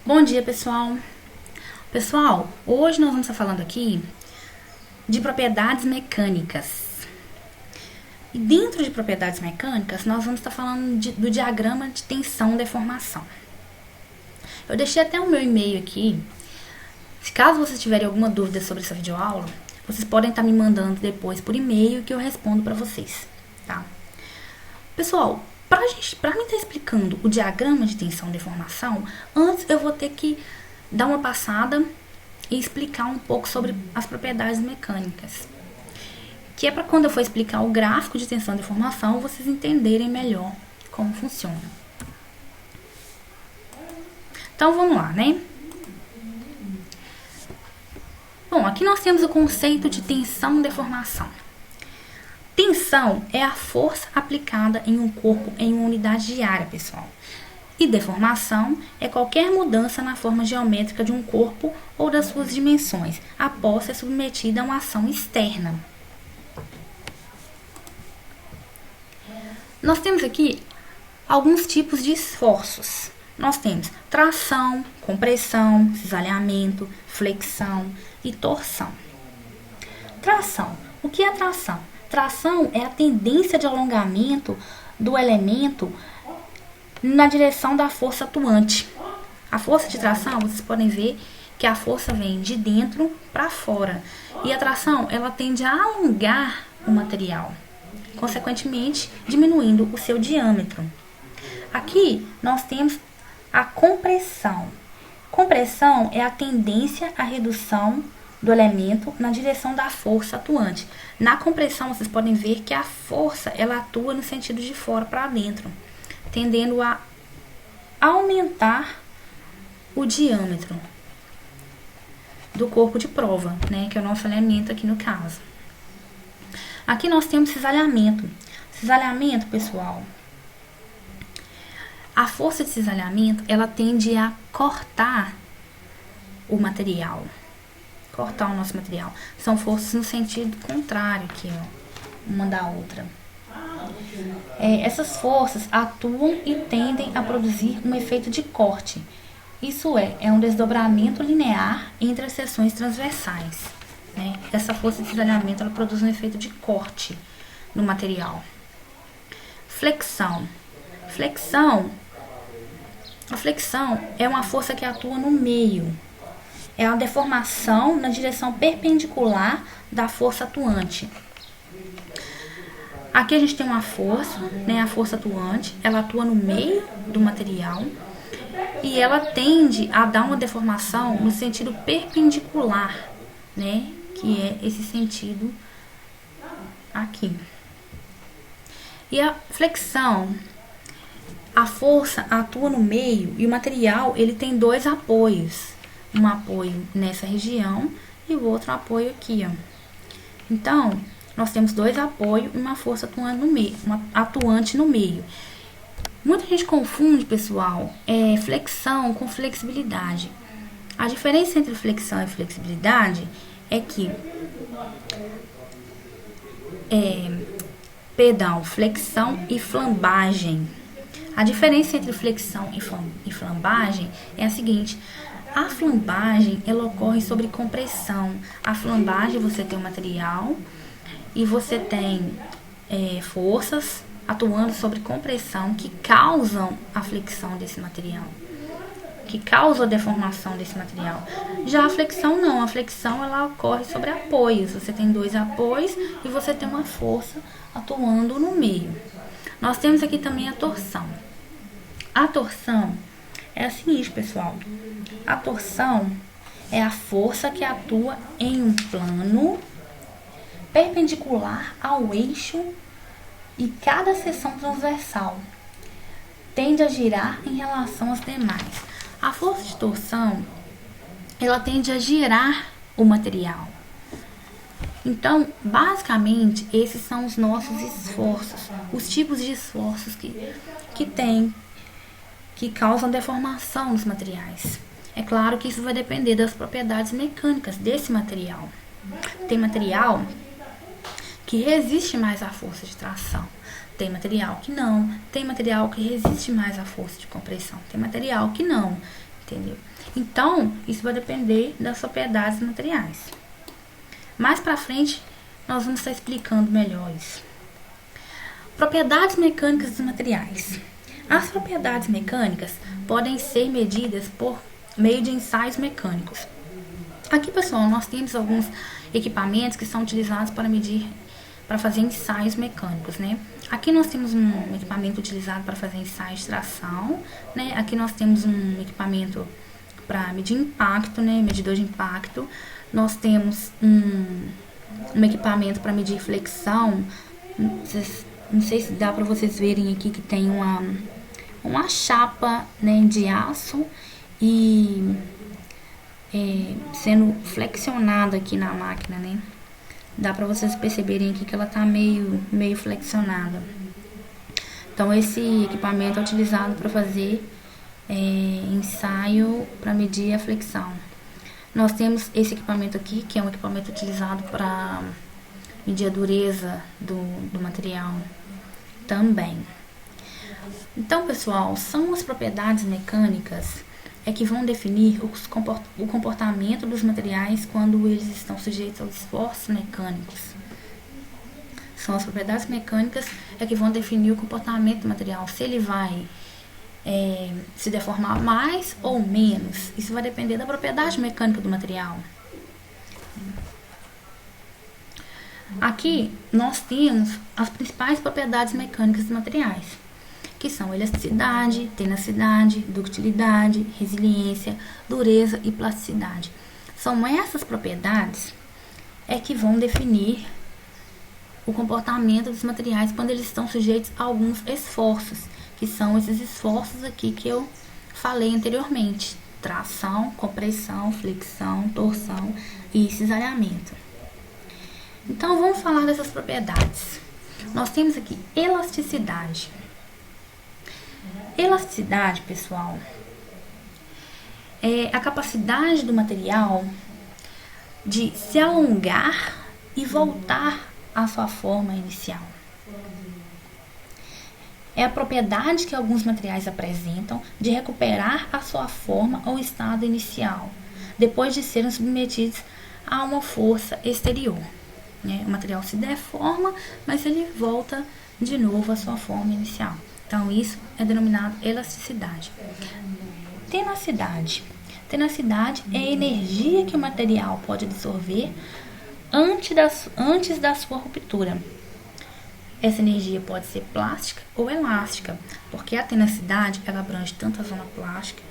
Bom dia, pessoal. Pessoal, hoje nós vamos estar falando aqui de propriedades mecânicas. E dentro de propriedades mecânicas, nós vamos estar falando do diagrama de tensão e deformação. Eu deixei até o meu e-mail aqui. Caso vocês tiverem alguma dúvida sobre essa videoaula, vocês podem estar me mandando depois por e-mail que eu respondo para vocês, tá? Pessoal, para mim estar explicando o diagrama de tensão e deformação, antes eu vou ter que dar uma passada e explicar um pouco sobre as propriedades mecânicas. Que é para quando eu for explicar o gráfico de tensão e deformação, vocês entenderem melhor como funciona. Então vamos lá, né? Bom, aqui nós temos o conceito de tensão e deformação. Tensão é a força aplicada em um corpo em uma unidade de área, pessoal. E deformação é qualquer mudança na forma geométrica de um corpo ou das suas dimensões, após ser submetida a uma ação externa. Nós temos aqui alguns tipos de esforços. Nós temos tração, compressão, cisalhamento, flexão e torção. Tração. O que é tração? Tração é a tendência de alongamento do elemento na direção da força atuante. A força de tração, vocês podem ver que a força vem de dentro para fora. E a tração, ela tende a alongar o material, consequentemente diminuindo o seu diâmetro. Aqui nós temos a compressão. Compressão é a tendência à redução do elemento na direção da força atuante. Na compressão, vocês podem ver que a força ela atua no sentido de fora para dentro, tendendo a aumentar o diâmetro do corpo de prova, né, que é o nosso elemento aqui no caso. Aqui nós temos cisalhamento. Cisalhamento, pessoal, a força de cisalhamento, ela tende a cortar o material. Cortar o nosso material. São forças no sentido contrário aqui, ó, uma da outra. Essas forças atuam e tendem a produzir um efeito de corte. Isso é um desdobramento linear entre as seções transversais, né? Essa força de cisalhamento, ela produz um efeito de corte no material. Flexão. A flexão é uma força que atua no meio. É a deformação na direção perpendicular da força atuante. Aqui a gente tem uma força, né, a força atuante, ela atua no meio do material e ela tende a dar uma deformação no sentido perpendicular, né, que é esse sentido aqui. E a flexão, a força atua no meio e o material, ele tem dois apoios. Um apoio nessa região e o outro apoio aqui, ó. Então, nós temos dois apoios e uma força atuante no meio. Muita gente confunde, pessoal, flexão com flexibilidade. A diferença entre flexão e flexibilidade é que flexão e flambagem. A diferença entre flexão e flambagem é a seguinte: a flambagem, ela ocorre sobre compressão. A flambagem, você tem o material e você tem forças atuando sobre compressão que causam a flexão desse material, que causam a deformação desse material. Já a flexão não, a flexão ela ocorre sobre apoios. Você tem dois apoios e você tem uma força atuando no meio. Nós temos aqui também a torção. A torção é a seguinte, pessoal. A torção é a força que atua em um plano perpendicular ao eixo e cada seção transversal tende a girar em relação às demais. A força de torção, ela tende a girar o material. Então, basicamente, esses são os nossos esforços, os tipos de esforços que tem, que causam deformação nos materiais. É claro que isso vai depender das propriedades mecânicas desse material. Tem material que resiste mais à força de tração. Tem material que não. Tem material que resiste mais à força de compressão. Tem material que não. entendeu? Então, isso vai depender das propriedades dos materiais. Mais pra frente, nós vamos estar explicando melhor isso. Propriedades mecânicas dos materiais. As propriedades mecânicas podem ser medidas por meio de ensaios mecânicos. Aqui, pessoal, nós temos alguns equipamentos que são utilizados para fazer ensaios mecânicos, né? Aqui nós temos um equipamento utilizado para fazer ensaios de tração, né? Aqui nós temos um equipamento para medir impacto, né? Medidor de impacto. Nós temos um equipamento para medir flexão. Não sei se dá para vocês verem aqui que tem uma chapa, né, de aço e sendo flexionada aqui na máquina, né? Dá para vocês perceberem aqui que ela tá meio flexionada. Então esse equipamento é utilizado para fazer ensaio para medir a flexão. Nós temos esse equipamento aqui, que é um equipamento utilizado para medir a dureza do material também. Então, pessoal, são as propriedades mecânicas que vão definir o comportamento dos materiais quando eles estão sujeitos aos esforços mecânicos. São as propriedades mecânicas que vão definir o comportamento do material, se ele vai se deformar mais ou menos. Isso vai depender da propriedade mecânica do material. Aqui nós temos as principais propriedades mecânicas dos materiais, que são elasticidade, tenacidade, ductilidade, resiliência, dureza e plasticidade. São essas propriedades que vão definir o comportamento dos materiais quando eles estão sujeitos a alguns esforços, que são esses esforços aqui que eu falei anteriormente: tração, compressão, flexão, torção e cisalhamento. Então, vamos falar dessas propriedades. Nós temos aqui elasticidade. Elasticidade, pessoal, é a capacidade do material de se alongar e voltar à sua forma inicial. É a propriedade que alguns materiais apresentam de recuperar a sua forma ou estado inicial, depois de serem submetidos a uma força exterior. O material se deforma, mas ele volta de novo à sua forma inicial. Então, isso é denominado elasticidade. Tenacidade. Tenacidade é a energia que o material pode absorver antes da sua ruptura. Essa energia pode ser plástica ou elástica, porque a tenacidade ela abrange tanto a zona plástica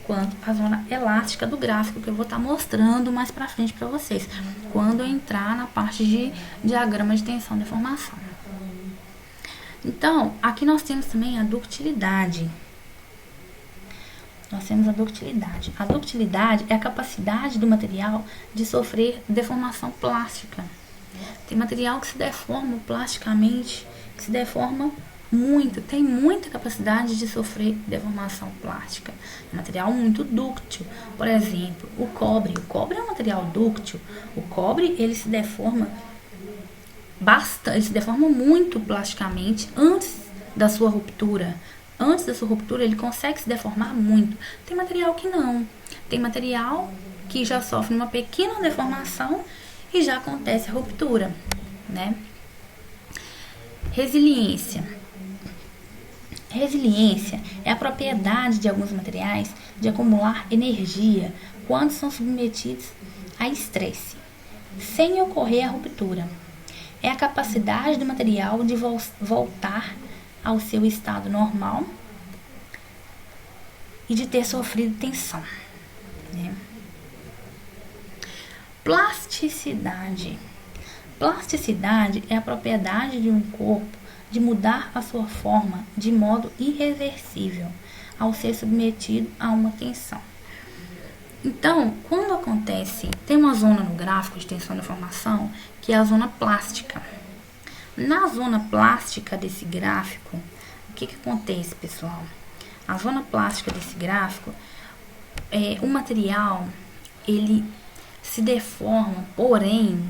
quanto a zona elástica do gráfico, que eu vou estar mostrando mais para frente para vocês, quando eu entrar na parte de diagrama de tensão e deformação. Então, aqui nós temos também a ductilidade. Nós temos a ductilidade. A ductilidade é a capacidade do material de sofrer deformação plástica. Tem material que se deforma plasticamente, que se deforma muito, tem muita capacidade de sofrer deformação plástica. É um material muito dúctil. Por exemplo, o cobre. O cobre é um material dúctil. O cobre, ele se deforma bastante, ele se deforma muito plasticamente antes da sua ruptura. Antes da sua ruptura, ele consegue se deformar muito. Tem material que não. Tem material que já sofre uma pequena deformação e já acontece a ruptura, né? Resiliência. Resiliência é a propriedade de alguns materiais de acumular energia quando são submetidos a estresse, sem ocorrer a ruptura. É a capacidade do material de voltar ao seu estado normal e de ter sofrido tensão, né? Plasticidade. Plasticidade é a propriedade de um corpo de mudar a sua forma de modo irreversível ao ser submetido a uma tensão. Então, quando acontece, tem uma zona no gráfico de tensão e deformação que é a zona plástica. Na zona plástica desse gráfico, o que acontece, pessoal? A zona plástica desse gráfico o material ele se deforma, porém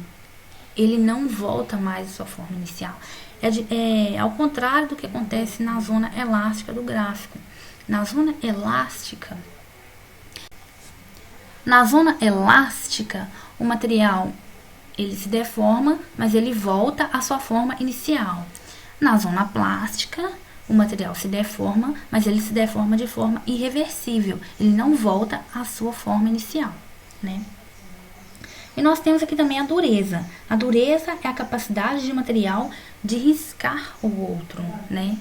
ele não volta mais à sua forma inicial. Ao contrário do que acontece na zona elástica do gráfico. Na zona elástica, Na zona elástica, o material ele se deforma, mas ele volta à sua forma inicial. Na zona plástica, o material se deforma, mas ele se deforma de forma irreversível. Ele não volta à sua forma inicial, né? E nós temos aqui também a dureza. A dureza é a capacidade de material de riscar o outro, né?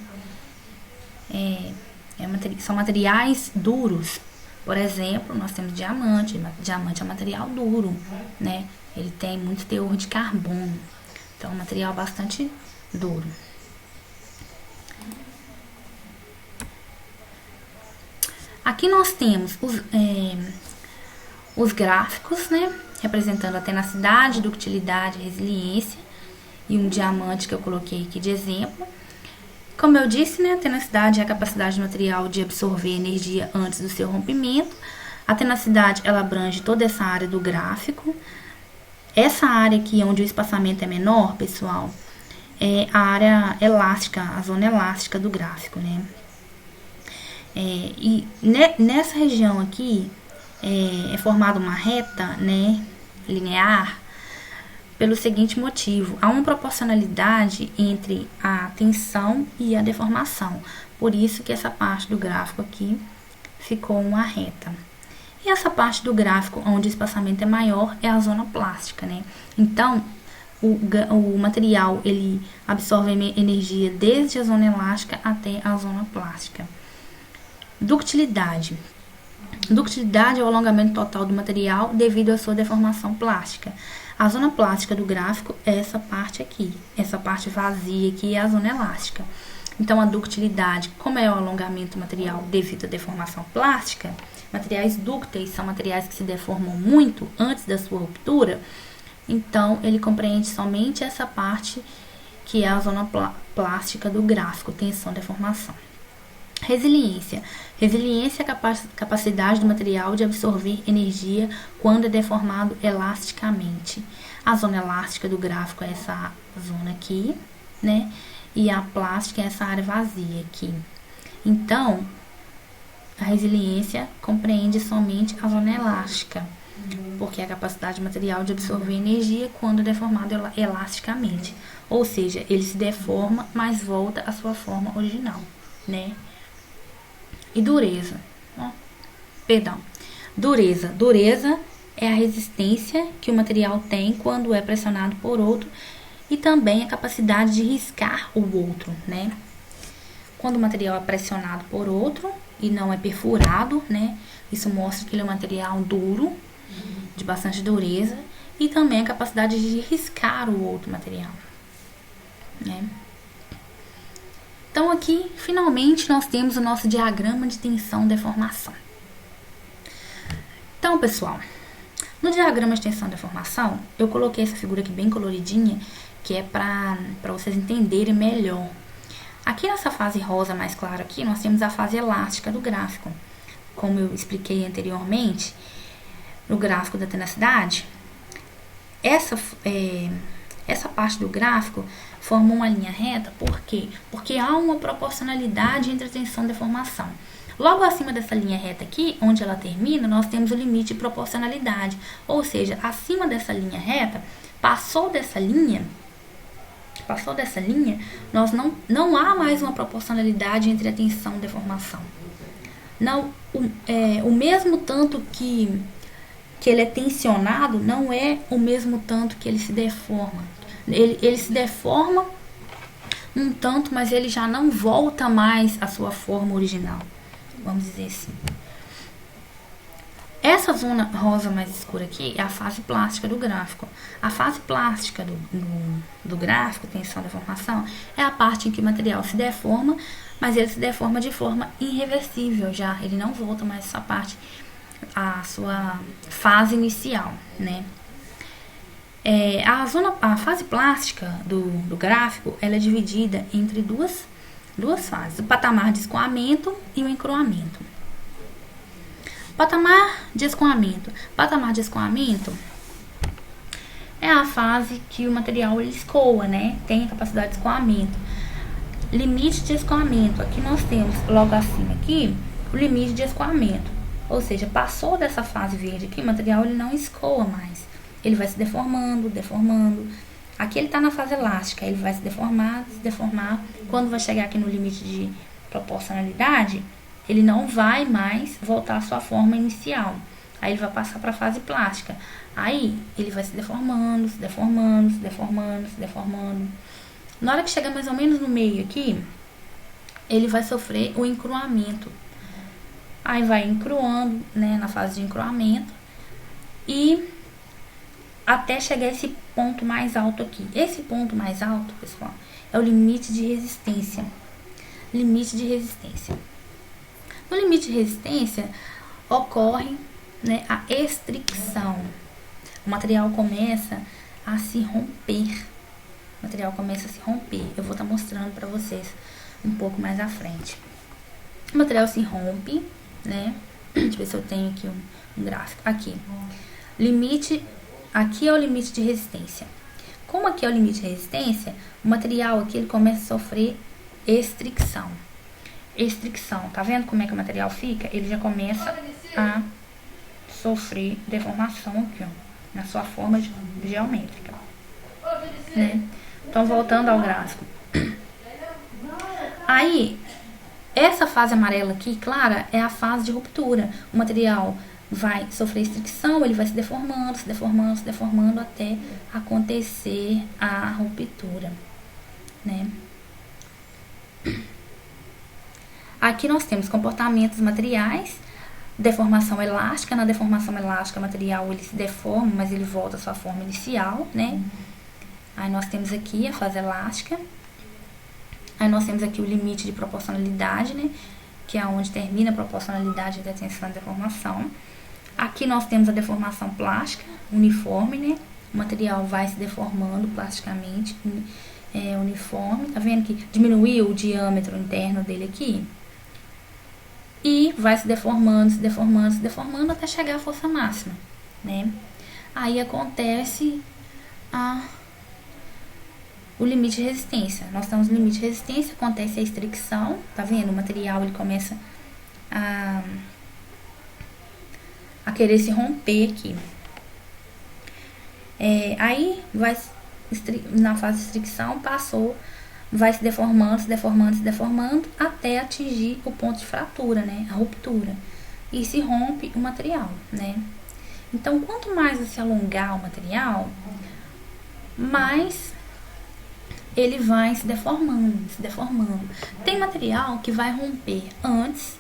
São materiais duros. Por exemplo, nós temos diamante. Diamante é um material duro, né? Ele tem muito teor de carbono. Então, é um material bastante duro. Aqui nós temos os gráficos, né? Representando a tenacidade, ductilidade, resiliência. E um diamante que eu coloquei aqui de exemplo. Como eu disse, né, a tenacidade é a capacidade do material de absorver energia antes do seu rompimento. A tenacidade, ela abrange toda essa área do gráfico. Essa área aqui, onde o espaçamento é menor, pessoal, é a área elástica, a zona elástica do gráfico, né? E nessa região aqui, é formada uma reta, né, linear, pelo seguinte motivo: há uma proporcionalidade entre a tensão e a deformação. Por isso que essa parte do gráfico aqui ficou uma reta. E essa parte do gráfico onde o espaçamento é maior é a zona plástica, né? Então, o material ele absorve energia desde a zona elástica até a zona plástica. Ductilidade. Ductilidade é o alongamento total do material devido à sua deformação plástica. A zona plástica do gráfico é essa parte aqui. Essa parte vazia aqui é a zona elástica. Então, a ductilidade, como é o alongamento do material devido à deformação plástica, materiais dúcteis são materiais que se deformam muito antes da sua ruptura. Então, ele compreende somente essa parte que é a zona plástica do gráfico, tensão, deformação. Resiliência. Resiliência é a capacidade do material de absorver energia quando é deformado elasticamente. A zona elástica do gráfico é essa zona aqui, né? E a plástica é essa área vazia aqui. Então, a resiliência compreende somente a zona elástica, porque é a capacidade do material de absorver energia quando é deformado elasticamente. Ou seja, ele se deforma, mas volta à sua forma original, né? E dureza. Dureza. Dureza é a resistência que o material tem quando é pressionado por outro e também a capacidade de riscar o outro, né? Quando o material é pressionado por outro e não é perfurado, né? Isso mostra que ele é um material duro, de bastante dureza, e também a capacidade de riscar o outro material, né? Então, aqui, finalmente, nós temos o nosso diagrama de tensão e deformação. Então, pessoal, no diagrama de tensão e deformação, eu coloquei essa figura aqui bem coloridinha, que é para vocês entenderem melhor. Aqui nessa fase rosa mais clara aqui, nós temos a fase elástica do gráfico. Como eu expliquei anteriormente, no gráfico da tenacidade, essa parte do gráfico forma uma linha reta. Por quê? Porque há uma proporcionalidade entre a tensão e deformação. Logo acima dessa linha reta aqui, onde ela termina, nós temos o limite de proporcionalidade. Ou seja, acima dessa linha reta, passou dessa linha, nós não há mais uma proporcionalidade entre a tensão e deformação. Não, o mesmo tanto que ele é tensionado não é o mesmo tanto que ele se deforma. Ele se deforma um tanto, mas ele já não volta mais à sua forma original. Vamos dizer assim. Essa zona rosa mais escura aqui é a fase plástica do gráfico. A fase plástica do gráfico, tensão e deformação, é a parte em que o material se deforma, mas ele se deforma de forma irreversível já. Ele não volta mais essa parte, a sua fase inicial, né? A fase plástica do gráfico, ela é dividida entre duas fases: o patamar de escoamento e o encroamento. Patamar de escoamento. Patamar de escoamento é a fase que o material ele escoa, né? Tem a capacidade de escoamento. Limite de escoamento. Aqui nós temos logo acima aqui o limite de escoamento. Ou seja, passou dessa fase verde aqui, o material ele não escoa mais. Ele vai se deformando, deformando. Aqui ele está na fase elástica, ele vai se deformar, se deformar. Quando vai chegar aqui no limite de proporcionalidade, ele não vai mais voltar à sua forma inicial. Aí ele vai passar para a fase plástica. Aí ele vai se deformando, se deformando, se deformando, se deformando. Na hora que chegar mais ou menos no meio aqui, ele vai sofrer o encruamento. Aí vai encruando, né, na fase de encruamento. E até chegar a esse ponto mais alto aqui. Esse ponto mais alto, pessoal, é o limite de resistência. Limite de resistência. No limite de resistência, ocorre, né, a estricção. O material começa a se romper. O material começa a se romper. Eu vou estar mostrando para vocês um pouco mais à frente. O material se rompe, né? Deixa eu ver se eu tenho aqui um gráfico. Aqui. Limite. Aqui é o limite de resistência. Como aqui é o limite de resistência, o material aqui ele começa a sofrer estricção. Estricção. Tá vendo como é que o material fica? Ele já começa a sofrer deformação aqui, ó, na sua forma geométrica, né? Então, voltando ao gráfico. Aí, essa fase amarela aqui, clara, é a fase de ruptura. O material vai sofrer estricção, ele vai se deformando, se deformando, se deformando até acontecer a ruptura, né? Aqui nós temos comportamentos materiais, deformação elástica. Na deformação elástica, o material ele se deforma, mas ele volta à sua forma inicial, né? Aí nós temos aqui a fase elástica. Aí nós temos aqui o limite de proporcionalidade, né? Que é onde termina a proporcionalidade da tensão e deformação. Aqui nós temos a deformação plástica, uniforme, né? O material vai se deformando plasticamente, uniforme. Tá vendo que diminuiu o diâmetro interno dele aqui? E vai se deformando, se deformando, se deformando até chegar à força máxima, né? Aí acontece o limite de resistência. Nós temos o limite de resistência, acontece a estricção, tá vendo? O material ele começa a querer se romper aqui. Aí vai na fase de estricção, passou, vai se deformando, se deformando, se deformando até atingir o ponto de fratura, né? A ruptura. E se rompe o material, né? Então, quanto mais você alongar o material, mais ele vai se deformando, se deformando. Tem material que vai romper antes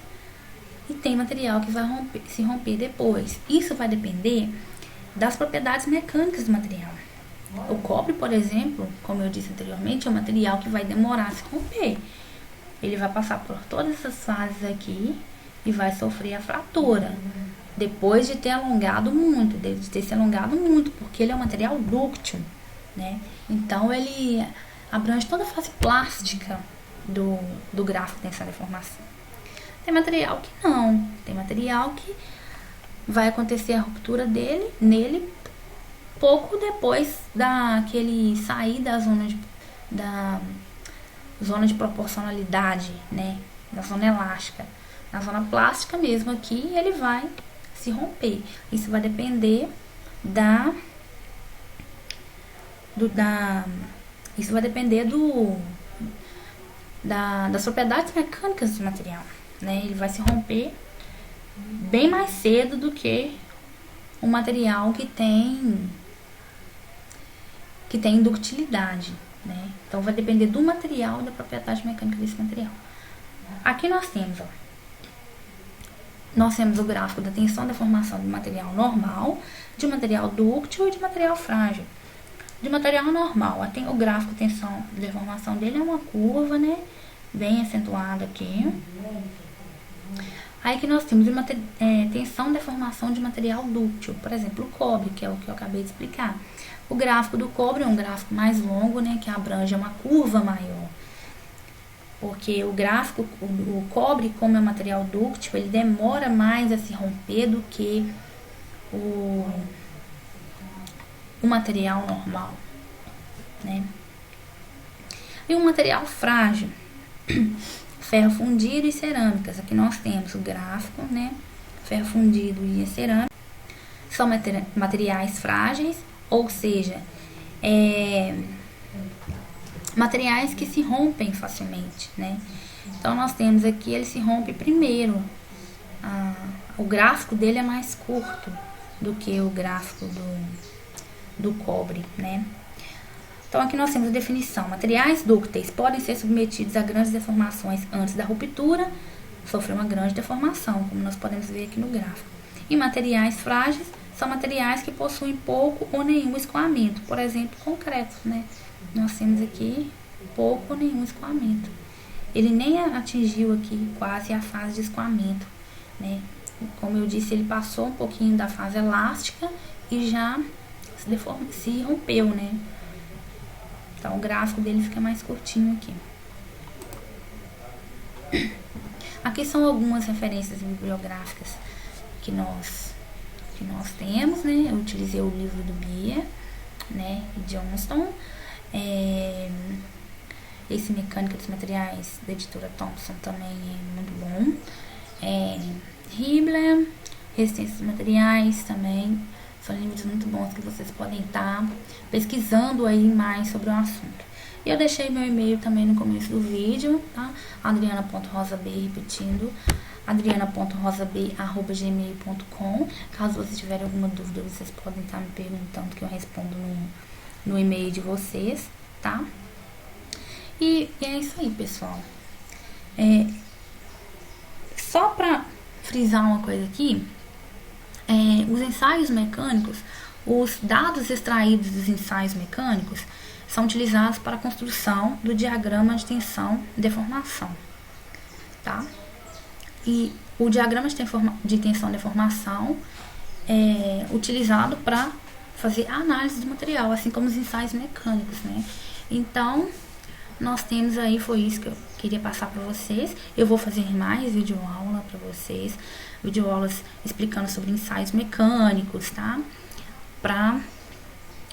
e tem material que vai se romper depois. Isso vai depender das propriedades mecânicas do material. O cobre, por exemplo, como eu disse anteriormente, é um material que vai demorar a se romper. Ele vai passar por todas essas fases aqui e vai sofrer a fratura. Depois de ter alongado muito, de ter se alongado muito, porque ele é um material dúctil, né? Então, ele abrange toda a fase plástica do gráfico de tensão e deformação. Tem material que não. Tem material que vai acontecer a ruptura nele pouco depois que ele sair da zona de proporcionalidade, né? Da zona elástica. Na zona plástica mesmo aqui, ele vai se romper. Isso vai depender isso vai depender das propriedades mecânicas do material, né? Ele vai se romper bem mais cedo do que um material que tem ductilidade, né? Então vai depender do material e da propriedade mecânica desse material. Aqui nós temos o gráfico da tensão e deformação de material normal, de material dúctil e de material frágil. De material normal, o gráfico de tensão e deformação dele é uma curva, né? Bem acentuada aqui. Aí que nós temos tensão e deformação de material dúctil, por exemplo, o cobre, que é o que eu acabei de explicar. O gráfico do cobre é um gráfico mais longo, né? Que abrange uma curva maior. Porque o cobre, como é um material dúctil, ele demora mais a se romper do que o material normal, né? E o material frágil, ferro fundido e cerâmicas. Aqui nós temos o gráfico, né? ferro fundido e a cerâmica são materiais frágeis, ou seja, materiais que se rompem facilmente, né? Então nós temos aqui, ele se rompe primeiro. O gráfico dele é mais curto do que o gráfico do cobre, né? Então aqui nós temos a definição: materiais dúcteis podem ser submetidos a grandes deformações antes da ruptura, sofrer uma grande deformação, como nós podemos ver aqui no gráfico. E materiais frágeis são materiais que possuem pouco ou nenhum escoamento, por exemplo, concreto, né? Nós temos aqui pouco ou nenhum escoamento. Ele nem atingiu aqui quase a fase de escoamento, né? Como eu disse, ele passou um pouquinho da fase elástica e já se rompeu, né? Então o gráfico dele fica mais curtinho aqui. Aqui são algumas referências bibliográficas que nós temos, né? Eu utilizei o livro do Bia, né, e Johnston, esse Mecânica dos Materiais da editora Thompson também é muito bom. Hibbeler, Resistência dos Materiais também são livros muito bons que vocês podem estar pesquisando aí mais sobre o assunto. E eu deixei meu e-mail também no começo do vídeo, tá? Adriana.rosab, repetindo, adriana.rosab@gmail.com. Caso vocês tiverem alguma dúvida, vocês podem estar me perguntando, que eu respondo no e-mail de vocês, tá? E é isso aí, pessoal. Só pra frisar uma coisa aqui, os ensaios mecânicos, os dados extraídos dos ensaios mecânicos são utilizados para a construção do diagrama de tensão e deformação, tá? E o diagrama de tensão e deformação é utilizado para fazer a análise do material, assim como os ensaios mecânicos, né? Então, nós temos aí, foi isso que eu queria passar para vocês. Eu vou fazer mais videoaula para vocês, videoaulas explicando sobre ensaios mecânicos, tá? Para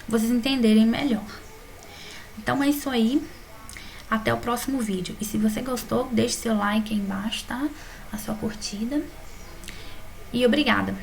vocês entenderem melhor. Então é isso aí. Até o próximo vídeo. E se você gostou, deixe seu like aí embaixo, tá? A sua curtida. E obrigada.